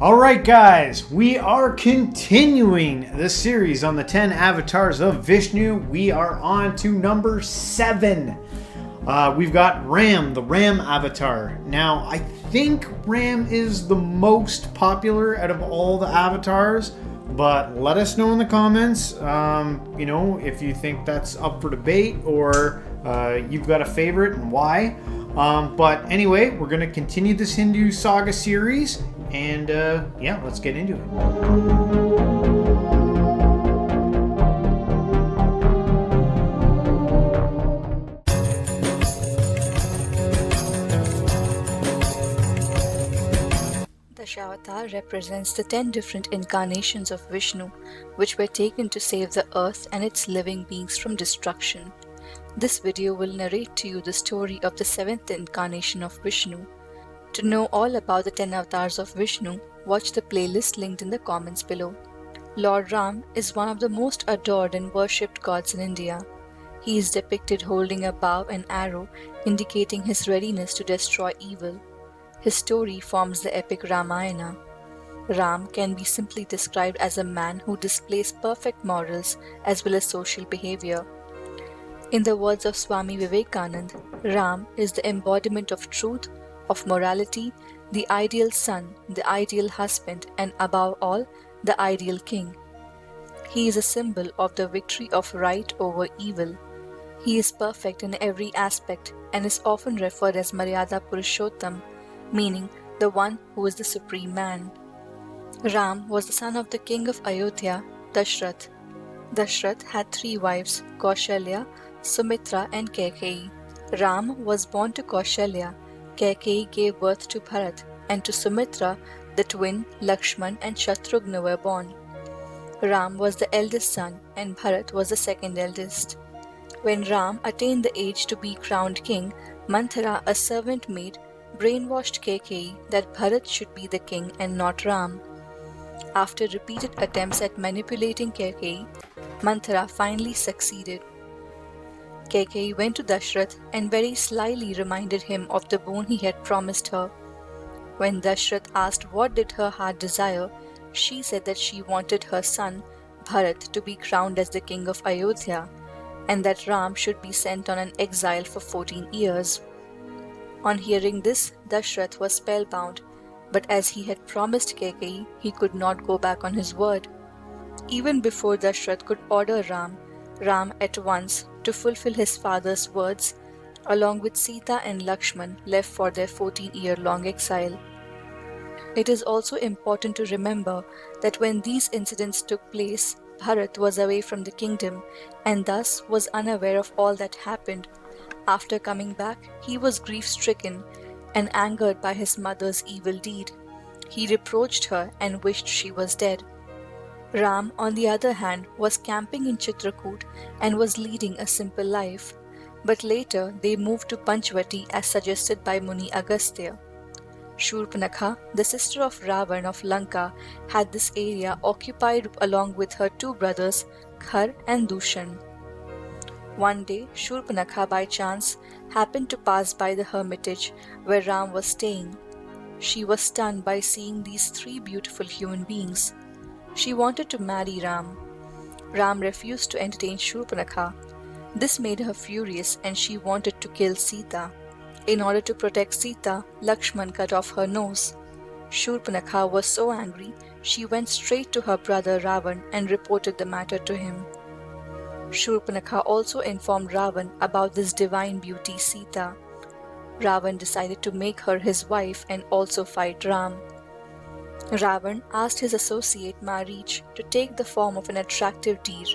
Alright guys, we are continuing this series on the 10 avatars of Vishnu. We are on to number 7. We've got Ram, the Ram avatar. Now, I think Ram is the most popular out of all the avatars, but let us know in the comments, if you think that's up for debate or you've got a favorite and why. But anyway, we're going to continue this Hindu Saga series. And let's get into it. Dasharata represents the 10 different incarnations of Vishnu, which were taken to save the earth and its living beings from destruction. This video will narrate to you the story of the 7th incarnation of Vishnu. To know all about the 10 avatars of Vishnu, watch the playlist linked in the comments below. Lord Ram is one of the most adored and worshipped gods in India. He is depicted holding a bow and arrow, indicating his readiness to destroy evil. His story forms the epic Ramayana. Ram can be simply described as a man who displays perfect morals as well as social behavior. In the words of Swami Vivekananda, Ram is the embodiment of truth, of morality, the ideal son, the ideal husband, and above all, the ideal king. He is a symbol of the victory of right over evil. He is perfect in every aspect and is often referred as Maryada Purushottam, meaning the one who is the supreme man. Ram was the son of the king of Ayodhya, Dashrath. Dashrath had 3 wives, Kaushalya, Sumitra, and Kaikeyi. Ram was born to Kaushalya. Kaikeyi gave birth to Bharat, and to Sumitra, the twin Lakshman and Shatrughna were born. Ram was the eldest son, and Bharat was the second eldest. When Ram attained the age to be crowned king, Manthara, a servant maid, brainwashed Kaikeyi that Bharat should be the king and not Ram. After repeated attempts at manipulating Kaikeyi, Manthara finally succeeded. Kaikeyi went to Dashrath and very slyly reminded him of the boon he had promised her. When Dashrath asked what did her heart desire, she said that she wanted her son, Bharat, to be crowned as the king of Ayodhya, and that Ram should be sent on an exile for 14 years. On hearing this, Dashrath was spellbound, but as he had promised Kaikeyi, he could not go back on his word. Even before Dashrath could order Ram at once, to fulfill his father's words, along with Sita and Lakshman, left for their 14-year-long exile. It is also important to remember that when these incidents took place, Bharat was away from the kingdom and thus was unaware of all that happened. After coming back, he was grief-stricken and angered by his mother's evil deed. He reproached her and wished she was dead. Ram, on the other hand, was camping in Chitrakoot and was leading a simple life, but later they moved to Panchvati as suggested by Muni Agastya. Shurpanakha, the sister of Ravana of Lanka, had this area occupied along with her 2 brothers, Khar and Dushan. One day, Shurpanakha by chance happened to pass by the hermitage where Ram was staying. She was stunned by seeing these 3 beautiful human beings. She wanted to marry Ram. Ram refused to entertain Shurpanakha. This made her furious and she wanted to kill Sita. In order to protect Sita, Lakshman cut off her nose. Shurpanakha was so angry, she went straight to her brother Ravan and reported the matter to him. Shurpanakha also informed Ravan about this divine beauty Sita. Ravan decided to make her his wife and also fight Ram. Ravan asked his associate Marich to take the form of an attractive deer.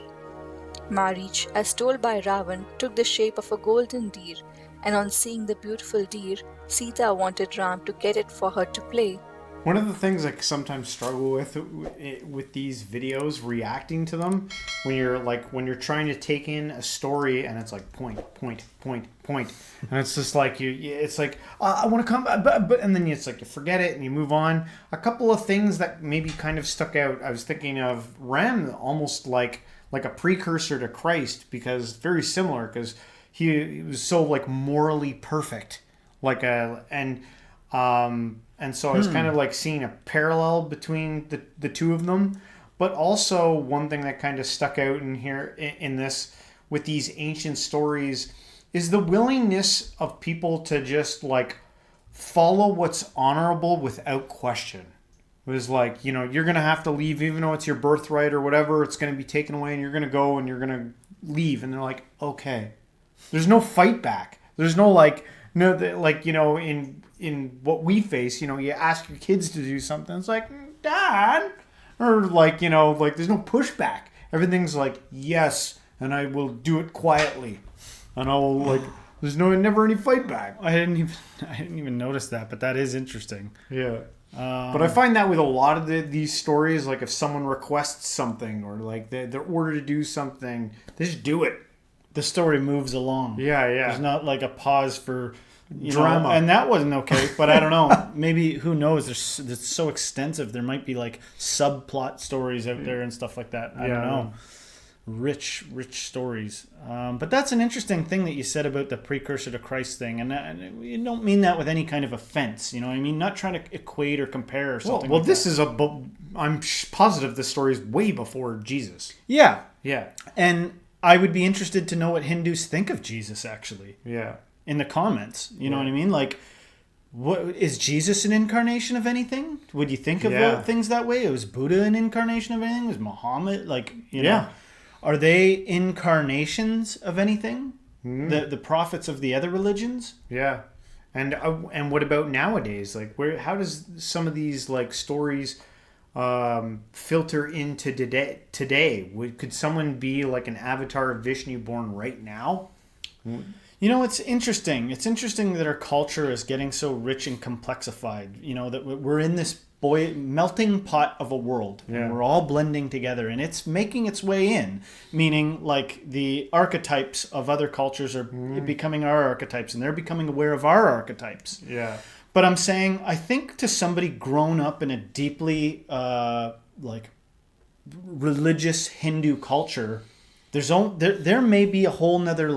Marich, as told by Ravan, took the shape of a golden deer, and on seeing the beautiful deer, Sita wanted Ram to get it for her to play. One of the things I sometimes struggle with these videos, reacting to them, when you're trying to take in a story and it's like point, and it's just like I want to come, but and then it's like you forget it and you move on. A couple of things that maybe kind of stuck out. I was thinking of Ram almost like a precursor to Christ, because very similar, because he was so like morally perfect, and And so I was kind of like seeing a parallel between the two of them. But also one thing that kind of stuck out in here in this with these ancient stories is the willingness of people to just like follow what's honorable without question. It was like, you're going to have to leave even though it's your birthright or whatever. It's going to be taken away and you're going to go and you're going to leave. And they're like, okay. There's no fight back. There's no in what we face, you ask your kids to do something. It's like, Dad. Or there's no pushback. Everything's like, yes, and I will do it quietly. And I'll there's never any fight back. I didn't even notice that, but that is interesting. Yeah. But I find that with a lot of these stories, like if someone requests something or like they're ordered to do something, they just do it. The story moves along. Yeah. There's not like a pause for drama. And that wasn't okay, but I don't know. Maybe, who knows? It's so extensive. There might be like subplot stories out there and stuff like that. I don't know. Rich stories. But that's an interesting thing that you said about the precursor to Christ thing. And you don't mean that with any kind of offense. You know what I mean? Not trying to equate or compare or something Well, like this that. I'm positive this story is way before Jesus. Yeah. Yeah. And I would be interested to know what Hindus think of Jesus, actually. Yeah. In the comments. You know what I mean? Like, what is Jesus an incarnation of anything? Would you think of things that way? Was Buddha an incarnation of anything? Was Muhammad, you know? Are they incarnations of anything? The prophets of the other religions? Yeah. And what about nowadays? Like, how does some of these like stories filter into today? Could someone be like an avatar of Vishnu born right now? It's interesting. It's interesting that our culture is getting so rich and complexified. That we're in this melting pot of a world. Yeah. And we're all blending together, and it's making its way in. Meaning, like, the archetypes of other cultures are becoming our archetypes, and they're becoming aware of our archetypes. Yeah. But I'm saying, I think to somebody grown up in a deeply religious Hindu culture, there may be a whole nother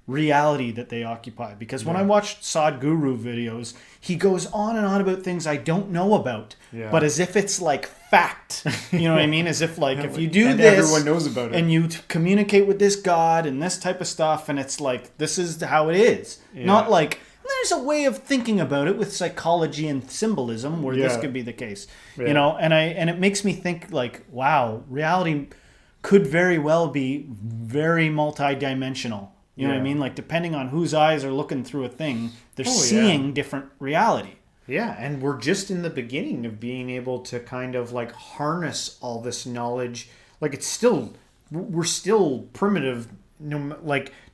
reality that they occupy. Because when I watched Sadhguru videos, he goes on and on about things I don't know about, but as if it's like fact. You know what I mean? As if if you do this, everyone knows about it, and you communicate with this God and this type of stuff, and it's like, this is how it is. Not like there's a way of thinking about it with psychology and symbolism where this could be the case. And it makes me think wow, reality could very well be very multidimensional. You know what I mean? Like, depending on whose eyes are looking through a thing, they're seeing different reality. Yeah, and we're just in the beginning of being able to kind of harness all this knowledge. We're still primitive,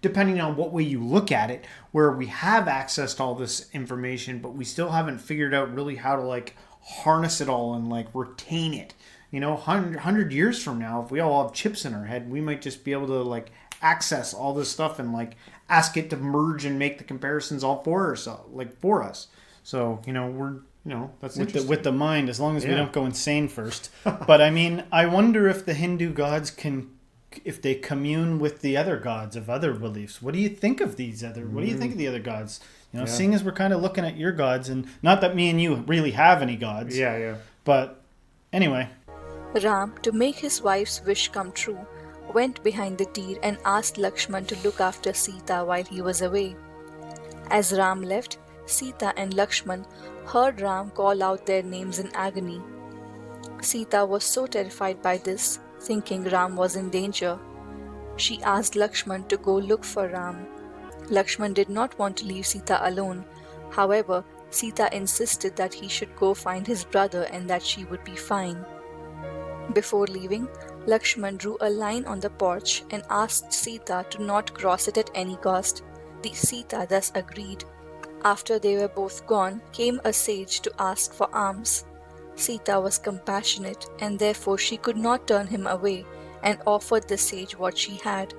depending on what way you look at it, where we have access to all this information, but we still haven't figured out really how to harness it all and retain it. 100 years from now, if we all have chips in our head, we might just be able to access all this stuff and ask it to merge and make the comparisons all for us. So that's interesting. With the mind, as long as we don't go insane first. But I mean, I wonder if the Hindu gods if they commune with the other gods of other beliefs. What do you think of these what do you think of the other gods? Seeing as we're kind of looking at your gods, and not that me and you really have any gods. Yeah. But anyway. Ram, to make his wife's wish come true, went behind the deer and asked Lakshman to look after Sita while he was away. As Ram left, Sita and Lakshman heard Ram call out their names in agony. Sita was so terrified by this, thinking Ram was in danger. She asked Lakshman to go look for Ram. Lakshman did not want to leave Sita alone. However, Sita insisted that he should go find his brother and that she would be fine. Before leaving, Lakshman drew a line on the porch and asked Sita to not cross it at any cost. The Sita thus agreed. After they were both gone, came a sage to ask for alms. Sita was compassionate, and therefore she could not turn him away, and offered the sage what she had.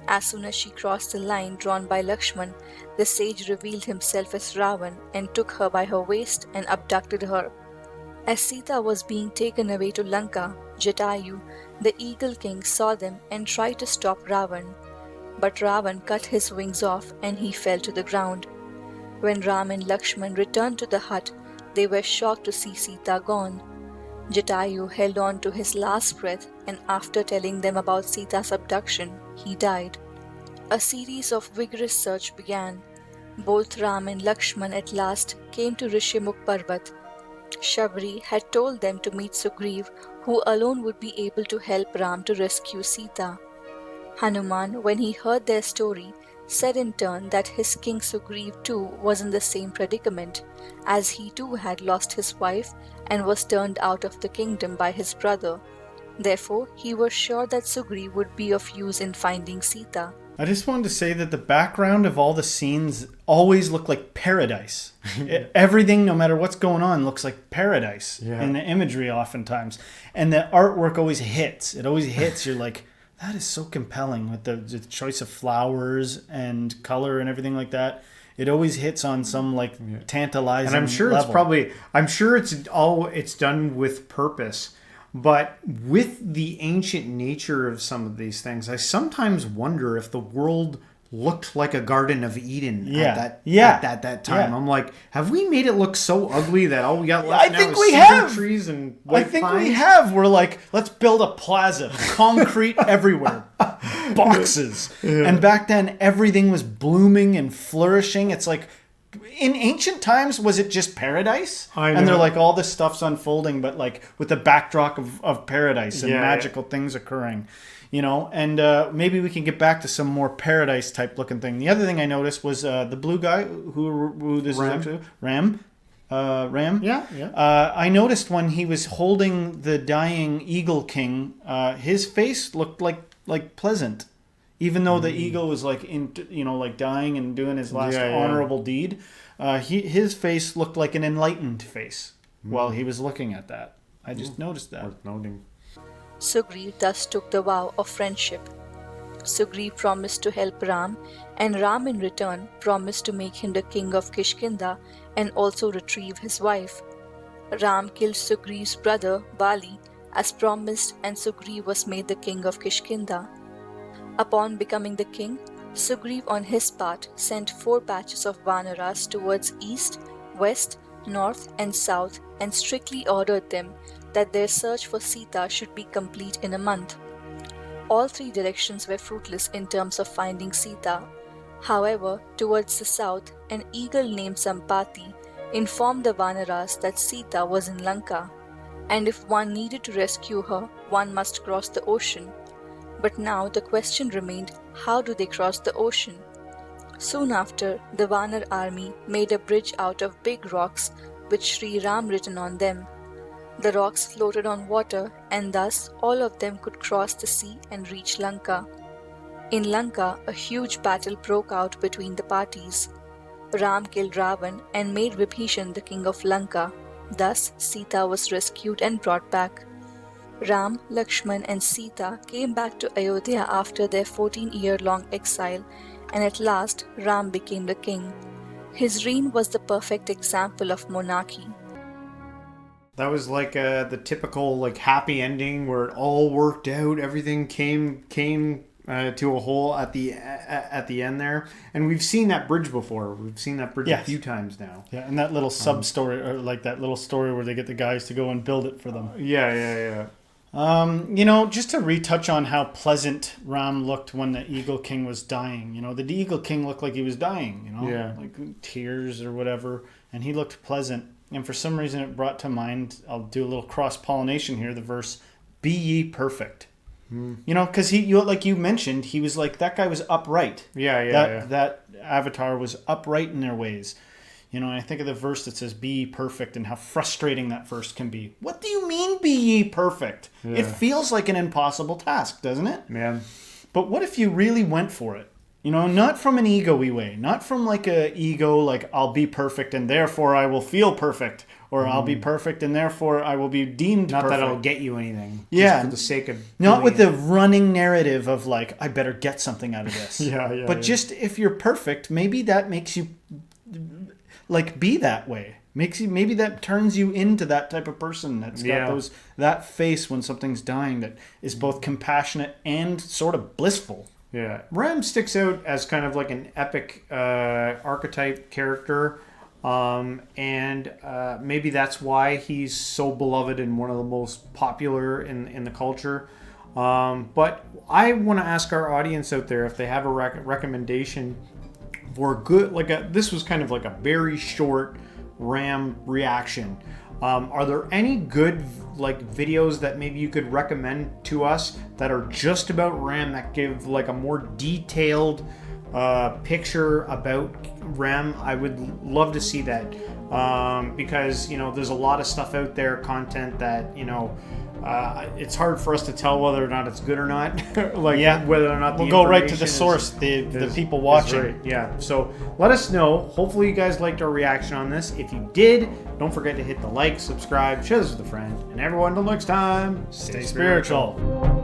As soon as she crossed the line drawn by Lakshman, the sage revealed himself as Ravana and took her by her waist and abducted her. As Sita was being taken away to Lanka, Jatayu, the Eagle King, saw them and tried to stop Ravana. But Ravana cut his wings off and he fell to the ground. When Ram and Lakshman returned to the hut, They were shocked to see Sita gone. Jatayu held on to his last breath, and after telling them about Sita's abduction, he died. A series of vigorous search began. Both Ram and Lakshman at last came to Rishimukh Parvat. Shabri had told them to meet Sugriv, who alone would be able to help Ram to rescue Sita. Hanuman, when he heard their story, said in turn that his king Sugriv too was in the same predicament, as he too had lost his wife and was turned out of the kingdom by his brother. Therefore, he was sure that Sugriv would be of use in finding Sita. I just wanted to say that the background of all the scenes always look like paradise. Everything, no matter what's going on, looks like paradise in the imagery oftentimes. And the artwork always hits. It always hits. You're like, that is so compelling with the choice of flowers and color and everything like that. It always hits on some like tantalizing And I'm sure level. it's done with purpose. But with the ancient nature of some of these things, I sometimes wonder if the world looked like a Garden of Eden at that time. Yeah. I'm like, have we made it look so ugly that all we got left I now think is we cedar have. trees and I white think pines? we have. We're like, let's build a plaza, concrete everywhere, boxes. And back then, everything was blooming and flourishing. It's like, in ancient times, was it just paradise? I And they're know. like, all this stuff's unfolding, but like with the backdrop of paradise and Yeah, magical things occurring. You know, and maybe we can get back to some more paradise type looking thing. The other thing I noticed was the blue guy who this Ram. is actually Ram. Ram. Yeah. I noticed when he was holding the dying eagle king, his face looked like pleasant, even though the eagle was like like dying and doing his last honorable deed. His face looked like an enlightened face while he was looking at that. I just noticed that. Worth noting. Sugriv thus took the vow of friendship. Sugriv promised to help Ram, and Ram in return promised to make him the king of Kishkinda and also retrieve his wife. Ram killed Sugriv's brother Bali as promised, and Sugriv was made the king of Kishkinda. Upon becoming the king, Sugriv on his part sent 4 batches of Vanaras towards east, west, north and south and strictly ordered them that their search for Sita should be complete in a month. All 3 directions were fruitless in terms of finding Sita. However, towards the south, an eagle named Sampati informed the Vanaras that Sita was in Lanka, and if one needed to rescue her, one must cross the ocean. But now the question remained, how do they cross the ocean? Soon after, the Vanar army made a bridge out of big rocks with Sri Ram written on them. The rocks floated on water, and thus all of them could cross the sea and reach Lanka. In Lanka, a huge battle broke out between the parties. Ram killed Ravan and made Vibhishan the king of Lanka. Thus, Sita was rescued and brought back. Ram, Lakshman and Sita came back to Ayodhya after their 14-year-long exile, and at last Ram became the king. His reign was the perfect example of monarchy. That was like the typical like happy ending where it all worked out. Everything came to a hole at the end there, and we've seen that bridge before. We've seen that bridge a few times now. Yeah, and that little sub story, or like that little story where they get the guys to go and build it for them. Yeah. Just to retouch on how pleasant Ram looked when the Eagle King was dying. The Eagle King looked like he was dying. Like tears or whatever, and he looked pleasant. And for some reason, it brought to mind. I'll do a little cross pollination here. The verse, "Be ye perfect." Because like you mentioned, he was like that guy was upright. That avatar was upright in their ways. I think of the verse that says, "Be ye perfect," and how frustrating that verse can be. What do you mean, "Be ye perfect"? Yeah. It feels like an impossible task, doesn't it? Man. But what if you really went for it? Not from an ego-y way, not from like a ego, like I'll be perfect and therefore I will feel perfect, or I'll be perfect and therefore I will be deemed Not perfect. that it'll get you anything. Yeah. Just for the sake of Not with doing the running narrative of like, I better get something out of this. But just if you're perfect, maybe that makes you like be that way. Maybe that turns you into that type of person that's got that face when something's dying that is both compassionate and sort of blissful. Yeah, Ram sticks out as kind of like an epic archetype character. And maybe that's why he's so beloved and one of the most popular in the culture. But I want to ask our audience out there if they have a recommendation for good, this was kind of like a very short Ram reaction. Are there any good videos that maybe you could recommend to us that are just about Ram, that give a more detailed picture about Ram? I would love to see that, because there's a lot of stuff out there, content that it's hard for us to tell whether or not it's good or not. Whether or not we'll go right to the source, the people watching. Right. Yeah. So let us know. Hopefully you guys liked our reaction on this. If you did, don't forget to hit the like, subscribe, share this with a friend, and everyone, until next time, stay spiritual.